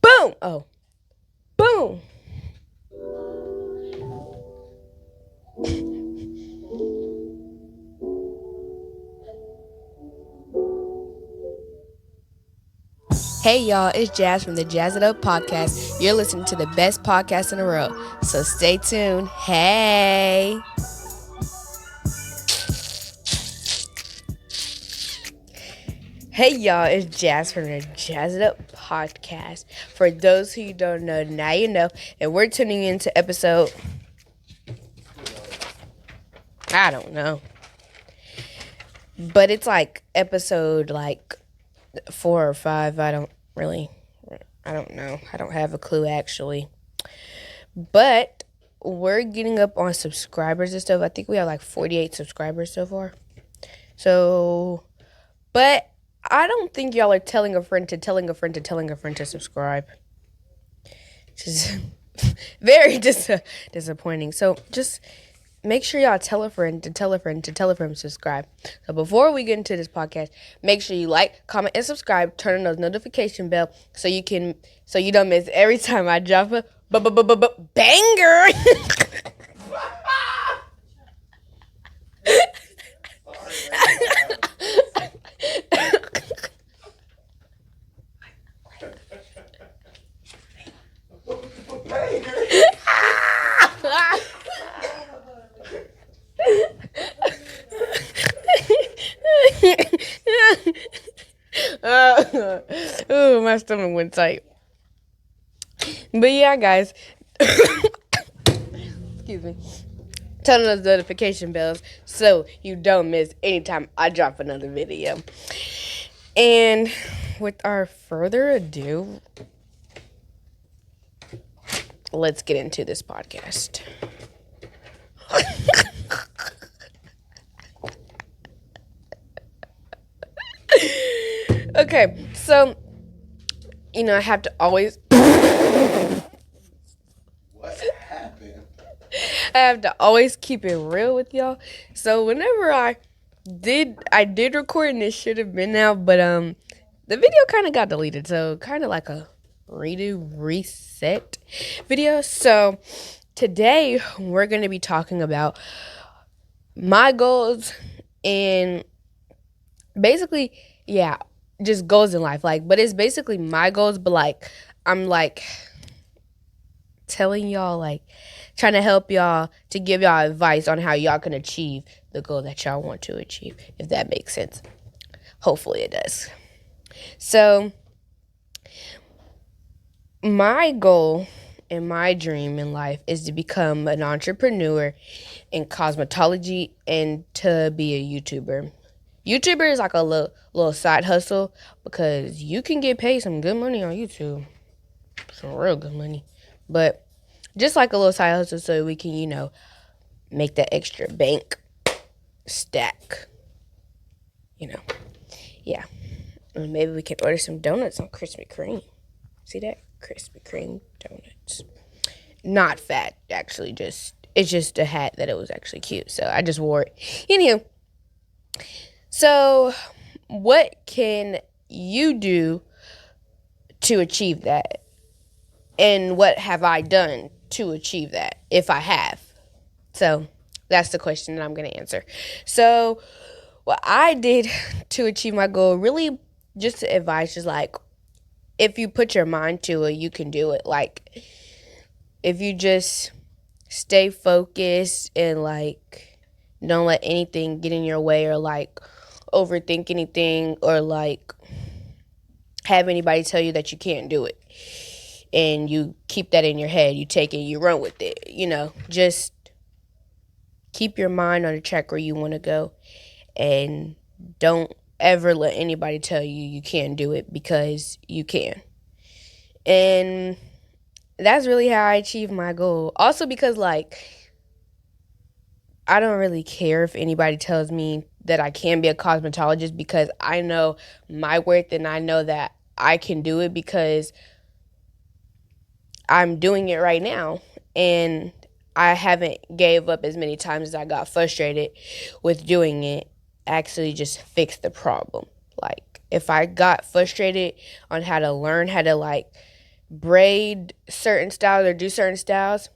Boom! Oh. Boom! Hey y'all, it's Jazz from the Jaz It Up Podcast. You're listening to the best podcast in the world, so stay tuned. Hey! Hey y'all, it's Jazz from the Jaz It Up Podcast. For those who don't know, now you know, and we're tuning into episode, I don't know, but it's like episode 4 or 5. I don't know. I don't have a clue actually. But we're getting up on subscribers and stuff. I think we have like 48 subscribers so far. So, but I don't think y'all are telling a friend to telling a friend to telling a friend to subscribe. Just very disappointing. So just make sure y'all tell a friend to tell a friend to tell a friend to subscribe. So before we get into this podcast, make sure you like, comment, and subscribe. Turn on those notification bell so you don't miss every time I drop a banger. Ooh, my stomach went tight. But yeah, guys. Excuse me. Turn on those notification bells so you don't miss anytime I drop another video. And without further ado, let's get into this podcast. Okay, so, I have to always... What happened? I have to always keep it real with y'all. So whenever I did record, and it should have been out, but the video kind of got deleted. So kind of like a reset video. So today we're going to be talking about my goals and basically, yeah, just goals in life. But it's basically my goals, but I'm telling y'all, trying to help y'all to give y'all advice on how y'all can achieve the goal that y'all want to achieve, if that makes sense. Hopefully it does. So my goal and my dream in life is to become an entrepreneur in cosmetology and to be a YouTuber. YouTuber is like a little side hustle because you can get paid some good money on YouTube. Some real good money. But just like a little side hustle so we can, make that extra bank stack. Yeah. And maybe we can order some donuts on Krispy Kreme. See that? Krispy Kreme donuts. Not fat, actually. It's just a hat that it was actually cute. So I just wore it. Anywho. So what can you do to achieve that? And what have I done to achieve that, if I have? So that's the question that I'm going to answer. So what I did to achieve my goal, really just to advise, is if you put your mind to it, you can do it. If you just stay focused and don't let anything get in your way, or overthink anything, or have anybody tell you that you can't do it. And you keep that in your head. You take it, you run with it. Just keep your mind on the track where you want to go. And don't ever let anybody tell you you can't do it, because you can. And that's really how I achieve my goal. Also because, I don't really care if anybody tells me that I can be a cosmetologist, because I know my worth and I know that I can do it, because I'm doing it right now, and I haven't gave up as many times as I got frustrated with doing it. Actually just fix the problem. if I got frustrated on how to learn how to like braid certain styles or do certain styles,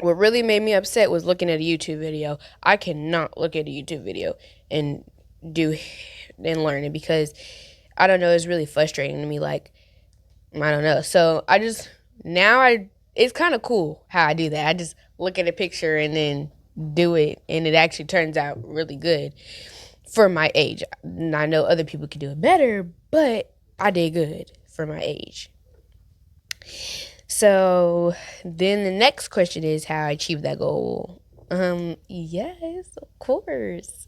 what really made me upset was looking at a YouTube video. I cannot look at a YouTube video and do and learn it because I don't know, it's really frustrating to me. Like, I don't know. So I just it's kind of cool how I do that. I just look at a picture and then do it, and it actually turns out really good for my age. And I know other people can do it better, but I did good for my age. So then the next question is how I achieve that goal. Yes, of course.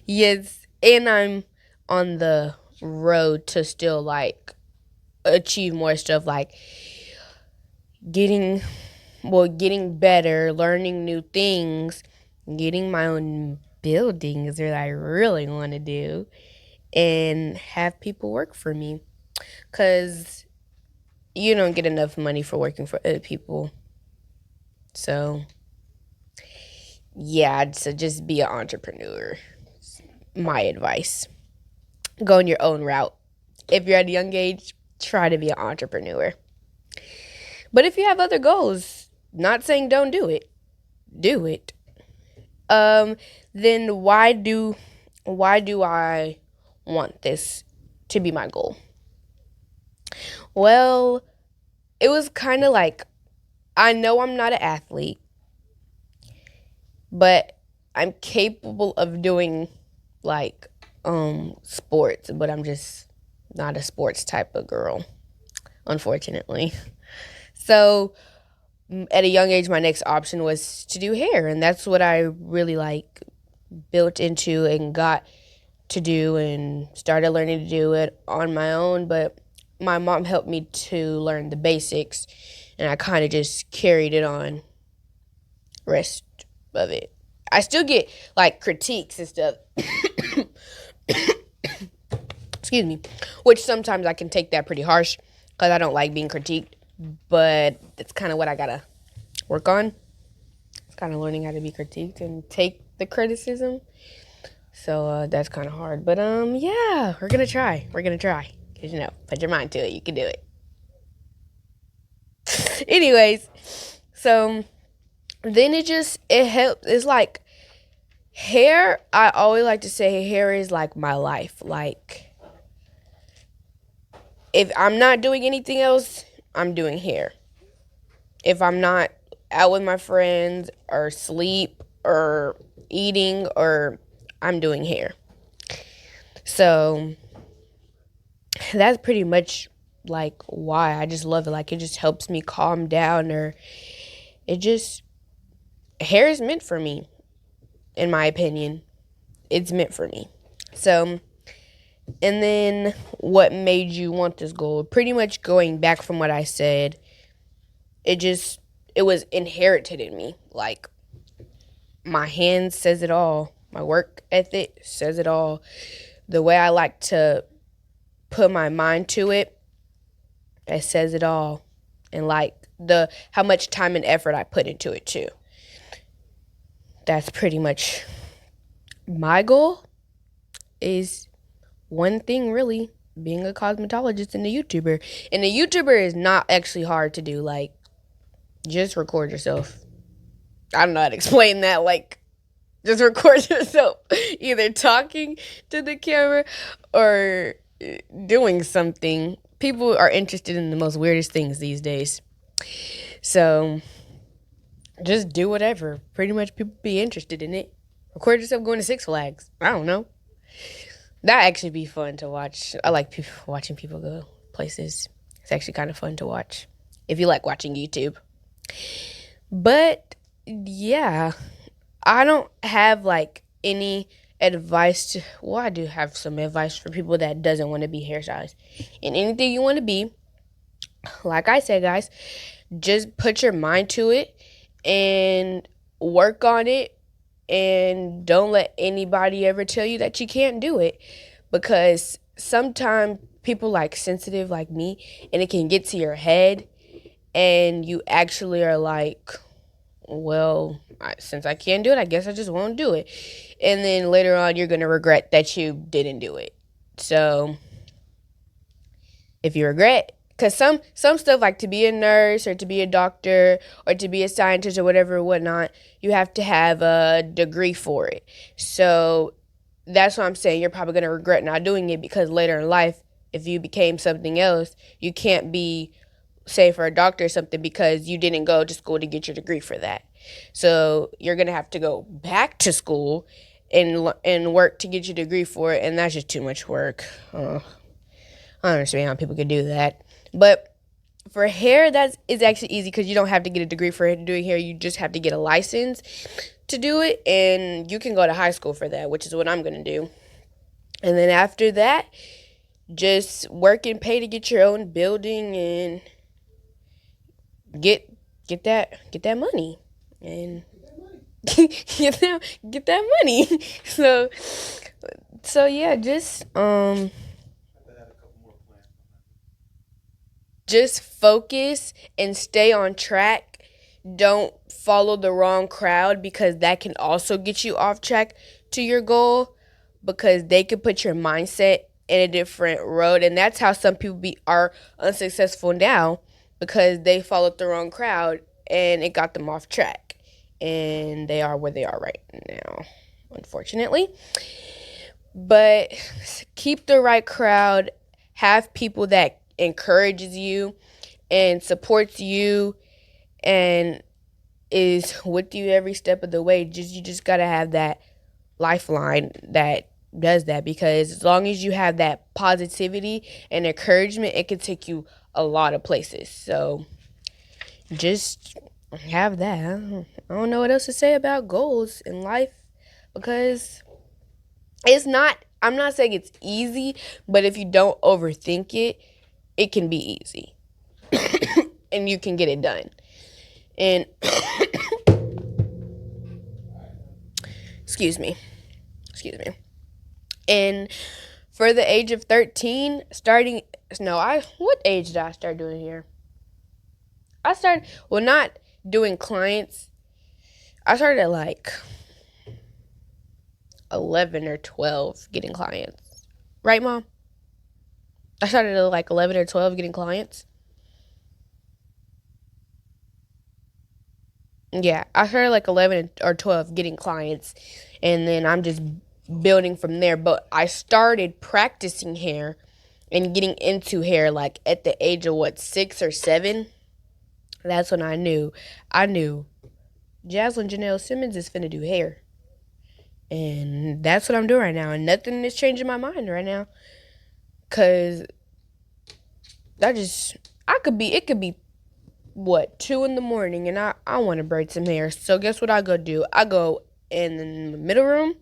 Yes, and I'm on the road to still like achieve more stuff, like getting getting better, learning new things, getting my own building is what I really want to do, and have people work for me, cuz you don't get enough money for working for other people. So, yeah, so just be an entrepreneur. My advice. Go on your own route. If you're at a young age, try to be an entrepreneur. But if you have other goals, not saying don't do it. Do it. Then why do I want this to be my goal? Well, it was kind of like, I know I'm not an athlete, but I'm capable of doing like sports, but I'm just not a sports type of girl, unfortunately. So at a young age, my next option was to do hair, and that's what I really like built into and got to do and started learning to do it on my own. But my mom helped me to learn the basics, and I kind of just carried it on rest of it. I still get like critiques and stuff. Excuse me. Which sometimes I can take that pretty harsh because I don't like being critiqued. But that's kind of what I gotta work on. It's kind of learning how to be critiqued and take the criticism. So that's kind of hard. But yeah, we're gonna try. We're gonna try. Cause put your mind to it. You can do it. Anyways, so then it helps. It's like hair. I always like to say hair is like my life. Like if I'm not doing anything else, I'm doing hair. If I'm not out with my friends or sleep or eating, or I'm doing hair. So that's pretty much like why I just love it. Like it just helps me calm down, or hair is meant for me, in my opinion. It's meant for me. So, and then what made you want this goal? Pretty much going back from what I said, it was inherited in me. Like my hands says it all. My work ethic says it all. The way I like to put my mind to it, it says it all. And like how much time and effort I put into it too. That's pretty much my goal. Is one thing really, being a cosmetologist and a YouTuber. And a YouTuber is not actually hard to do. Like, just record yourself. I don't know how to explain that. Like, just record yourself either talking to the camera or doing something. People are interested in the most weirdest things these days. So, just do whatever. Pretty much people be interested in it. Record yourself going to Six Flags. I don't know. That actually be fun to watch. I like watching people go places. It's actually kind of fun to watch if you like watching YouTube. But yeah, I don't have like any advice I do have some advice for people that doesn't want to be hairstylists. And anything you want to be, like I said, guys, just put your mind to it and work on it. And don't let anybody ever tell you that you can't do it, because sometimes people like sensitive like me, and it can get to your head, and you actually are like, well, since I can't do it, I guess I just won't do it. And then later on, you're going to regret that you didn't do it. So if you regret, because some stuff, like to be a nurse or to be a doctor or to be a scientist or whatever whatnot, you have to have a degree for it. So that's what I'm saying. You're probably going to regret not doing it, because later in life, if you became something else, you can't be, say, for a doctor or something, because you didn't go to school to get your degree for that. So you're going to have to go back to school and work to get your degree for it, and that's just too much work. I don't understand how people could do that. But for hair, that is actually easy, because you don't have to get a degree for doing hair. You just have to get a license to do it, and you can go to high school for that, which is what I'm going to do. And then after that, just work and pay to get your own building and get that money and get that money. So yeah, just focus and stay on track. Don't follow the wrong crowd, because that can also get you off track to your goal, because they could put your mindset in a different road. And that's how some people are unsuccessful now, because they followed the wrong crowd and it got them off track. And they are where they are right now, unfortunately. But keep the right crowd. Have people that encourages you and supports you and is with you every step of the way. You just gotta have that lifeline that does that, because as long as you have that positivity and encouragement, it can take you a lot of places. So just have that. I don't know what else to say about goals in life, because I'm not saying it's easy, but if you don't overthink it, it can be easy. And you can get it done. And excuse me. And for the age of 13, what age did I start doing hair? I started, not doing clients. I started at like 11 or 12 getting clients. Right, Mom? I started at like 11 or 12 getting clients. Yeah, I started like 11 or 12 getting clients, and then I'm just building from there. But I started practicing hair and getting into hair like at the age of 6 or 7. That's when I knew Jaslyn Janelle Simmons is finna do hair. And that's what I'm doing right now. And nothing is changing my mind right now. Cause it could be 2 in the morning, and I want to braid some hair. So guess what I go do? I go in the middle room,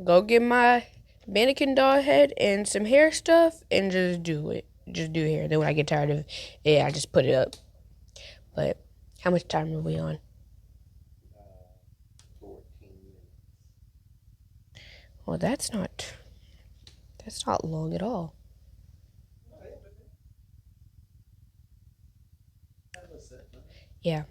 go get my mannequin doll head and some hair stuff, and just do it. Just do hair. Then when I get tired of it, I just put it up. But how much time are we on? 14 minutes. Well, that's not long at all. Yeah.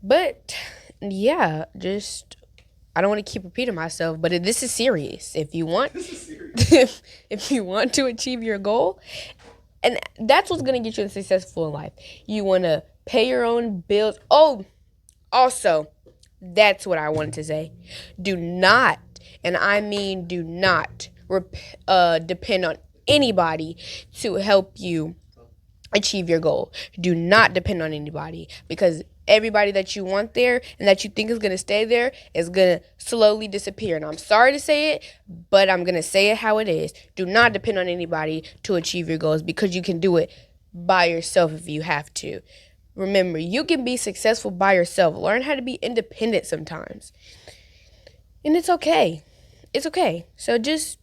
But yeah, I don't want to keep repeating myself, but this is serious. If you want if you want to achieve your goal, and that's what's going to get you successful in life. You want to pay your own bills. Oh, also, that's what I wanted to say. Do not, and I mean do not, depend on anybody to help you achieve your goal. Do not depend on anybody, because everybody that you want there and that you think is going to stay there is going to slowly disappear. And I'm sorry to say it, but I'm going to say it how it is. Do not depend on anybody to achieve your goals, because you can do it by yourself if you have to. Remember, you can be successful by yourself. Learn how to be independent sometimes. And it's okay. It's okay. So just,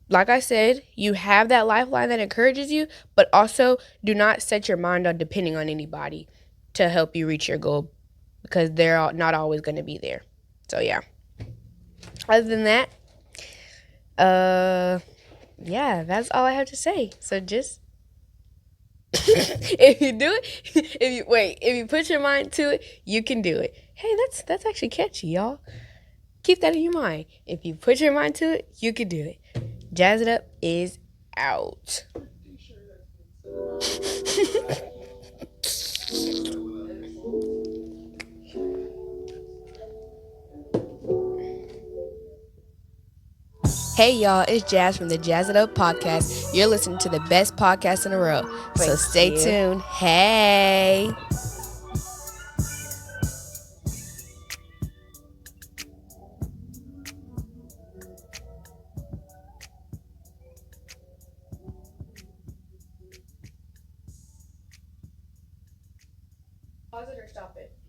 like I said, you have that lifeline that encourages you, but also do not set your mind on depending on anybody to help you reach your goal, because they're not always going to be there. So yeah. Other than that, yeah, that's all I have to say. So just if you do it, if you put your mind to it, you can do it. Hey, that's actually catchy, y'all. Keep that in your mind. If you put your mind to it, you can do it. Jazz It Up is out. Hey y'all, it's Jazz from the Jaz It Up Podcast. You're listening to the best podcast in the world. So Thank stay you. tuned. Hey. Pause it or stop it?